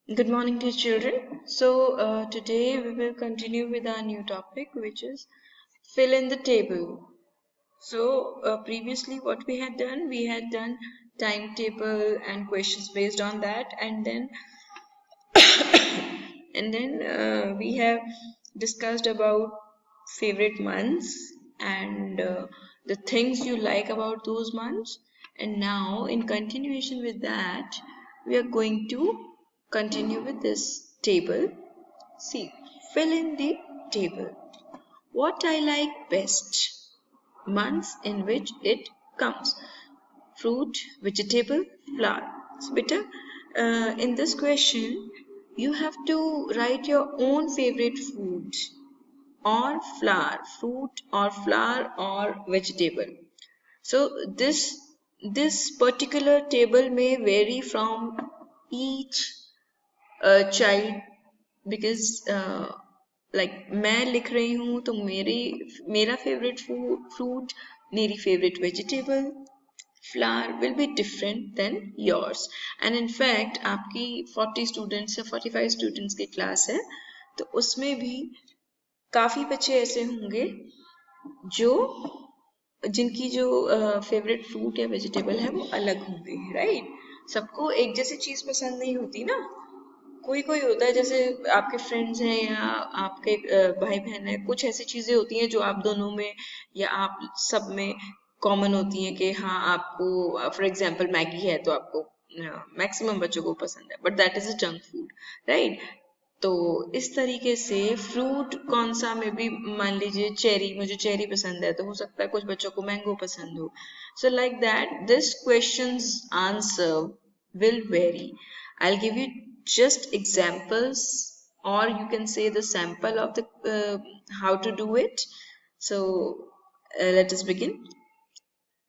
Good morning, dear children. Today we will continue with our new topic, which is fill in the table. Previously, what we had done timetable and questions based on that, and then we have discussed about favorite months and the things you like about those months. And now, in continuation with that, we are going to continue with this table. See, fill in the table. What I like best? Months in which it comes. Fruit, vegetable, flower. So, beta, in this question, you have to write your own favorite food or flower, fruit or flower or vegetable. So this particular table may vary from each child because like मैं लिख रही हूँ तो मेरा favorite fruit, मेरी favorite vegetable, flower will be different than yours. And in fact आपकी 40 students या 45 students की class है तो उसमें भी काफी बच्चे ऐसे होंगे जो जिनकी जो फेवरेट फ्रूट या वेजिटेबल है वो अलग होंगे, राइट? सबको एक जैसी चीज पसंद नहीं होती ना। कोई कोई होता है जैसे आपके फ्रेंड्स हैं या आपके भाई बहन है, कुछ ऐसी चीजें होती हैं जो आप दोनों में या आप सब में कॉमन होती हैं कि हाँ आपको फॉर एग्जांपल मैगी है तो आपको मैक्सिमम बच्चों को पसंद है, but that is a junk food, right? तो इस तरीके से फ्रूट कौन सा में भी मान लीजिए चेरी, मुझे चेरी पसंद है तो हो सकता है कुछ बच्चों को मैंगो पसंद हो. So like that this questions answer will vary. I'll give you just examples, or you can say the sample of the how to do it. So let us begin.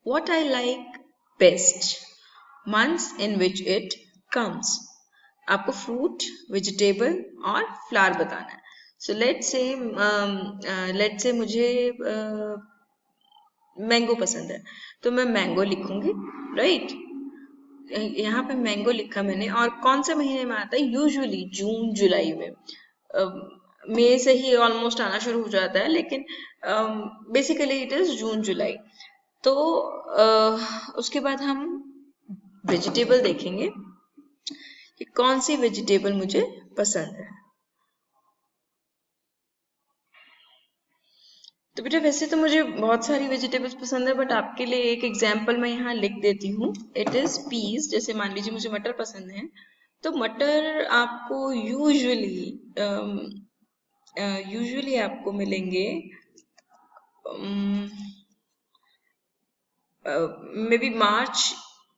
What I like best, months in which it comes. आपको fruit, vegetable और flower बताना है. So let's say मुझे mango पसंद है तो मैं mango लिखूंगी, राइट? यहाँ पे मैंगो लिखा मैंने. और कौन से महीने में आता है? यूजुअली जून जुलाई में. मई से ही ऑलमोस्ट आना शुरू हो जाता है, लेकिन बेसिकली इट इज जून जुलाई. तो उसके बाद हम वेजिटेबल देखेंगे कि कौन सी वेजिटेबल मुझे पसंद है. तो बेटा वैसे तो मुझे बहुत सारी वेजिटेबल्स पसंद है, बट आपके लिए एक एग्जांपल मैं यहाँ लिख देती हूँ. It is peace. जैसे मान लीजिए मुझे मटर पसंद है तो मटर आपको यूजुअली आपको मिलेंगे maybe March,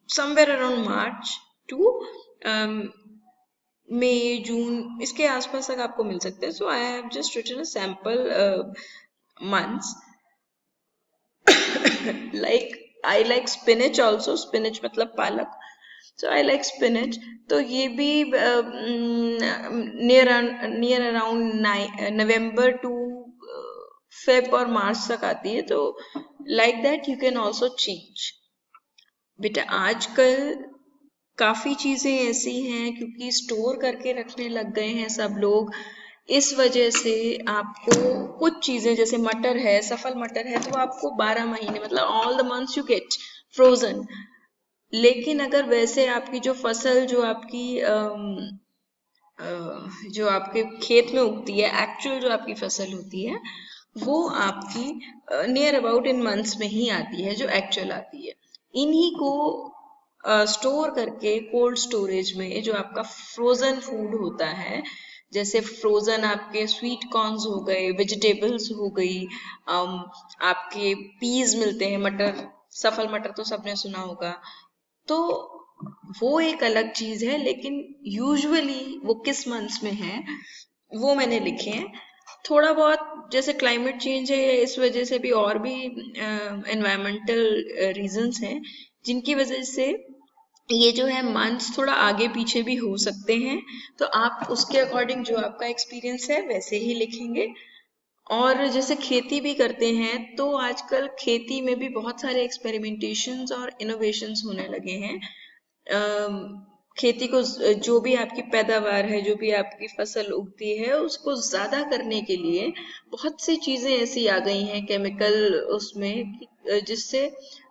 somewhere around March to मई जून, इसके आसपास तक आपको मिल सकते हैं. So I have just written a sample months. Like I like spinach also. Spinach मतलब पालक. So I like spinach. तो ये भी near around November to Feb और मार्च तक आती है. तो like that you can also change. बेटा आजकल काफी चीजें ऐसी हैं क्योंकि स्टोर करके रखने लग गए हैं सब लोग. इस वजह से आपको कुछ चीजें जैसे मटर है, सफल मटर है, तो आपको 12 महीने मतलब all the months you get frozen. लेकिन अगर वैसे आपकी जो फसल जो आपके खेत में उगती है, एक्चुअल जो आपकी फसल होती है, वो आपकी नियर अबाउट इन मंथ्स में ही आती है, जो एक्चुअल आती है. इन्हीं को स्टोर करके कोल्ड स्टोरेज में जो आपका फ्रोजन फूड होता है, जैसे फ्रोजन आपके स्वीट कॉर्न्स हो गए, वेजिटेबल्स हो गई, आपके पीज मिलते हैं, मटर, सफल मटर तो सबने सुना होगा. तो वो एक अलग चीज है, लेकिन यूजुअली वो किस मंथ्स में है वो मैंने लिखे हैं. थोड़ा बहुत जैसे क्लाइमेट चेंज है, इस वजह से भी और भी एनवायरमेंटल रीजंस हैं जिनकी वजह से ये जो है मंथ्स थोड़ा आगे पीछे भी हो सकते हैं. तो आप उसके अकॉर्डिंग जो आपका एक्सपीरियंस है वैसे ही लिखेंगे. और जैसे खेती भी करते हैं तो आजकल खेती में भी बहुत सारे एक्सपेरिमेंटेशंस और इनोवेशंस होने लगे हैं. खेती को जो भी आपकी पैदावार है, जो भी आपकी फसल उगती है, उसको ज्यादा करने के लिए बहुत सी चीजें ऐसी आ गई हैं केमिकल उसमें, जिससे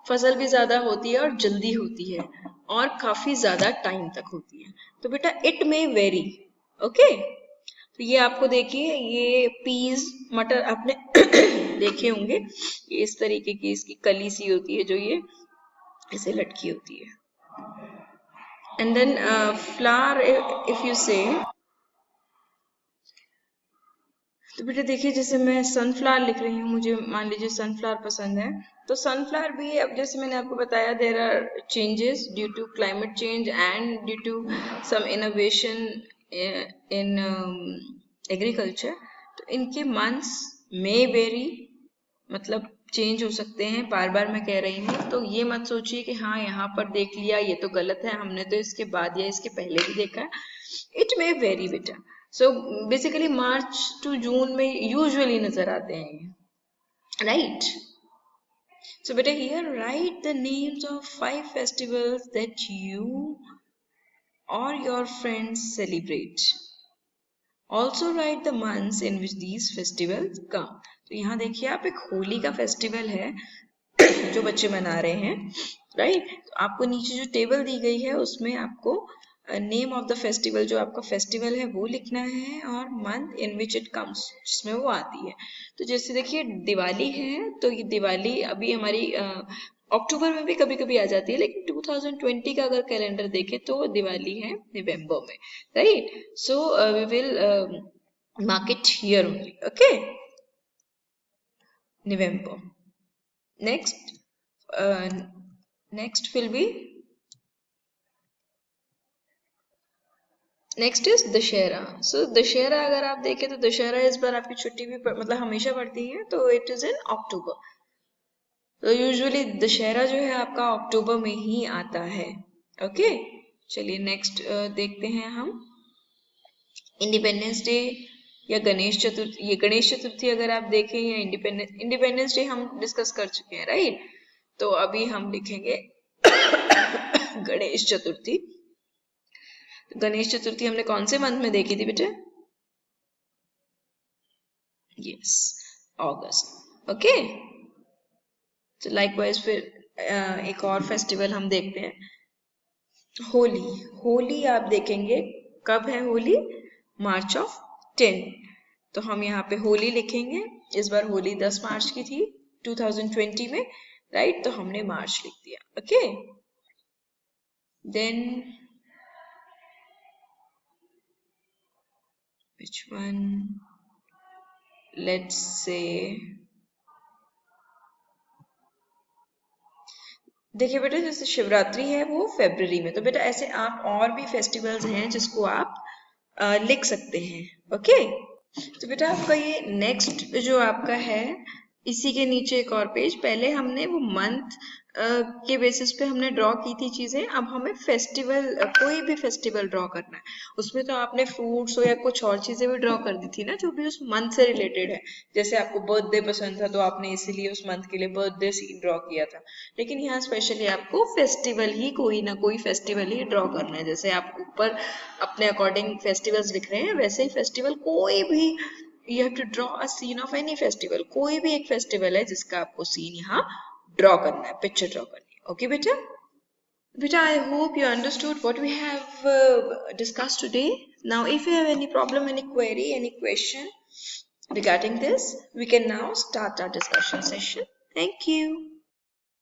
फसल भी ज्यादा होती है और जल्दी होती है और काफी ज्यादा टाइम तक होती है। तो बेटा इट मे वेरी, ओके। तो ये आपको देखिए, ये पीस मटर आपने देखे होंगे, ये इस तरीके की इसकी कली सी होती है जो ये ऐसे लटकी होती है। And then flower if you say, तो बेटा देखिए जैसे मैं सनफ्लावर लिख रही हूँ, मुझे मान लीजिए सनफ्लावर पसंद है, तो सनफ्लावर भी अब जैसे मैंने आपको बताया there are changes due to climate change and due to some innovation in agriculture. तो इनके मंथ्स मे वेरी, मतलब चेंज हो सकते हैं, बार बार मैं कह रही हूँ। तो ये मत सोचिए कि हाँ यहाँ पर देख लिया ये तो गलत है, हमने तो इसके बाद या इसके पहले भी देखा है। इट मे वेरी बेटा। So basically March to June में यूजुअली नजर आते हैं, राइट। सो बेटा here right the names of 5 festivals that you or your friends celebrate. Also write the months in which these festivals come. तो यहाँ देखिए आप, एक होली का फेस्टिवल है जो बच्चे मना रहे हैं, राइट। तो आपको नीचे जो टेबल दी गई है उसमें आपको नेम ऑफ द फेस्टिवल, जो आपका फेस्टिवल है वो लिखना है, और month in which it comes, जिसमें वो आती है। तो जैसे देखिए दिवाली है, तो ये दिवाली अभी हमारी अक्टूबर में भी कभी कभी आ जाती है, लेकिन 2020 का अगर कैलेंडर देखें तो दिवाली है नवंबर में, right. So we will mark it here only, okay, November. Next will be, next is Dussehra. So Dussehra अगर आप देखें तो दशहरा इस बार आपकी छुट्टी भी मतलब हमेशा पड़ती है, तो इट इज इन अक्टूबर। तो यूजुअली दशहरा जो है आपका अक्टूबर में ही आता है, ओके। चलिए नेक्स्ट देखते हैं हम, इंडिपेंडेंस डे या गणेश चतुर्थी। ये गणेश चतुर्थी अगर आप देखें, या इंडिपेंडेंस डे हम डिस्कस कर चुके हैं, राइट। तो अभी हम लिखेंगे गणेश चतुर्थी। गणेश चतुर्थी हमने कौन से मंथ में देखी थी बेटे? यस, अगस्त, ओके। तो लाइकवाइज फिर एक और फेस्टिवल हम देखते हैं, होली। होली आप देखेंगे कब है होली? मार्च ऑफ 10। तो हम यहाँ पे होली लिखेंगे। इस बार होली 10 मार्च की थी 2020 में, राइट। तो हमने मार्च लिख दिया, okay. Then which one, let's say, देखिए बेटा जैसे शिवरात्रि है वो फरवरी में, तो बेटा ऐसे आप और भी फेस्टिवल्स हैं जिसको आप लिख सकते हैं, ओके। तो बेटा आपका ये नेक्स्ट जो आपका है, इसी के नीचे एक और पेज, पहले हमने वो मंथ के बेसिस पे हमने ड्रॉ की थी चीजें, अब हमें फेस्टिवल, कोई भी फेस्टिवल ड्रॉ करना है। उसमें तो आपने फ्रूट्स या कुछ और चीजें भी ड्रॉ कर दी थी ना, जो भी उस मंथ से रिलेटेड है। जैसे आपको बर्थडे पसंद था तो आपने इसीलिए उस मंथ के लिए बर्थडे सीन ड्रॉ किया था, लेकिन यहाँ स्पेशली आपको फेस्टिवल ही, कोई ना कोई फेस्टिवल ही ड्रॉ करना है। जैसे आप ऊपर अपने अकॉर्डिंग फेस्टिवल्स लिख रहे हैं, वैसे ही फेस्टिवल कोई भी, you have to draw a scene of any festival, कोई भी एक फेस्टिवल है जिसका आपको सीन यहाँ ड्रॉ करना है, पिक्चर ड्रॉ करनी है, ओके बेटा। बेटा I hope you understood what we have discussed today. Now if you have any problem, any query, any question regarding this, we can now start our discussion session. Thank you.